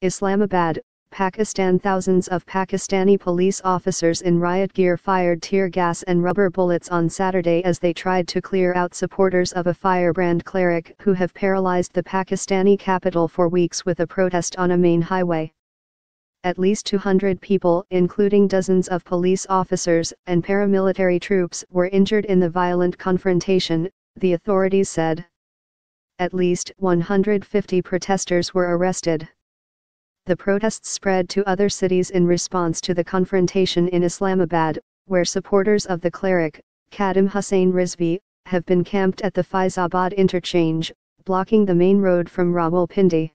Islamabad, Pakistan. Thousands of Pakistani police officers in riot gear fired tear gas and rubber bullets on Saturday as they tried to clear out supporters of a firebrand cleric who have paralyzed the Pakistani capital for weeks with a protest on a main highway. At least 200 people, including dozens of police officers and paramilitary troops, were injured in the violent confrontation, the authorities said. At least 150 protesters were arrested. The protests spread to other cities in response to the confrontation in Islamabad, where supporters of the cleric, Khadim Hussain Rizvi, have been camped at the Faizabad interchange, blocking the main road from Rawalpindi.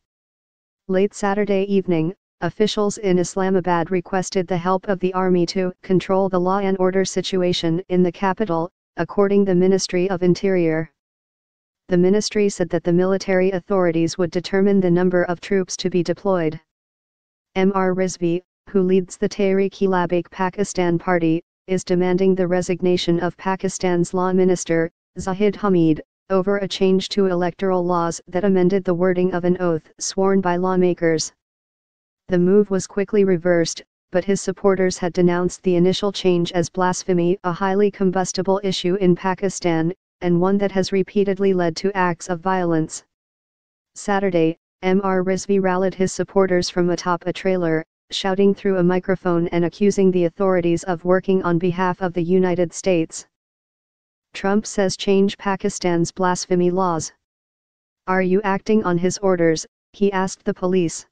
Late Saturday evening, officials in Islamabad requested the help of the army to control the law and order situation in the capital, according to the Ministry of Interior. The ministry said that the military authorities would determine the number of troops to be deployed. Mr. Rizvi, who leads the Tehreek-e-Labbaik Pakistan party, is demanding the resignation of Pakistan's law minister, Zahid Hamid, over a change to electoral laws that amended the wording of an oath sworn by lawmakers. The move was quickly reversed, but his supporters had denounced the initial change as blasphemy, a highly combustible issue in Pakistan, and one that has repeatedly led to acts of violence. Saturday, Mr. Rizvi rallied his supporters from atop a trailer, shouting through a microphone and accusing the authorities of working on behalf of the United States. Trump says change Pakistan's blasphemy laws. Are you acting on his orders? He asked the police.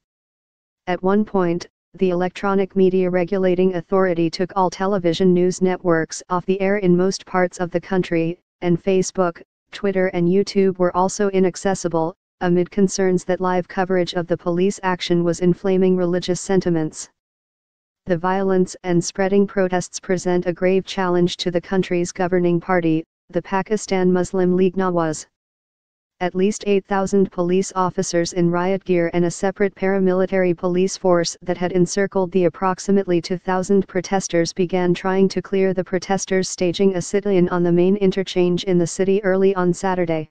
At one point, the Electronic Media Regulating Authority took all television news networks off the air in most parts of the country, and Facebook, Twitter and YouTube were also inaccessible, amid concerns that live coverage of the police action was inflaming religious sentiments. The violence and spreading protests present a grave challenge to the country's governing party, the Pakistan Muslim League Nawaz. At least 8,000 police officers in riot gear and a separate paramilitary police force that had encircled the approximately 2,000 protesters began trying to clear the protesters, staging a sit-in on the main interchange in the city early on Saturday.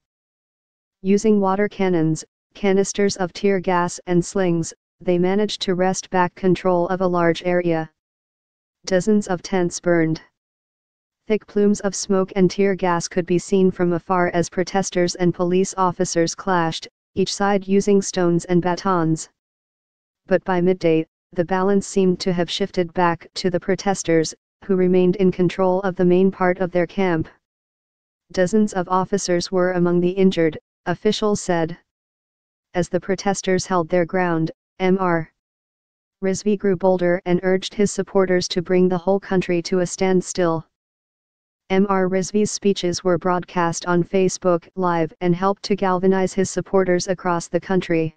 Using water cannons, canisters of tear gas and slings, they managed to wrest back control of a large area. Dozens of tents burned. Thick plumes of smoke and tear gas could be seen from afar as protesters and police officers clashed, each side using stones and batons. But by midday, the balance seemed to have shifted back to the protesters, who remained in control of the main part of their camp. Dozens of officers were among the injured, officials said. As the protesters held their ground, Mr. Rizvi grew bolder and urged his supporters to bring the whole country to a standstill. Mr. Rizvi's speeches were broadcast on Facebook Live and helped to galvanize his supporters across the country.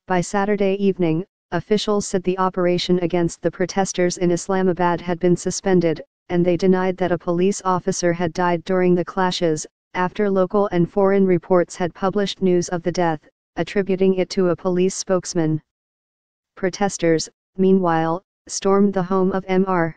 By Saturday evening, officials said the operation against the protesters in Islamabad had been suspended, and they denied that a police officer had died during the clashes, after local and foreign reports had published news of the death, attributing it to a police spokesman. Protesters, meanwhile, stormed the home of Mr.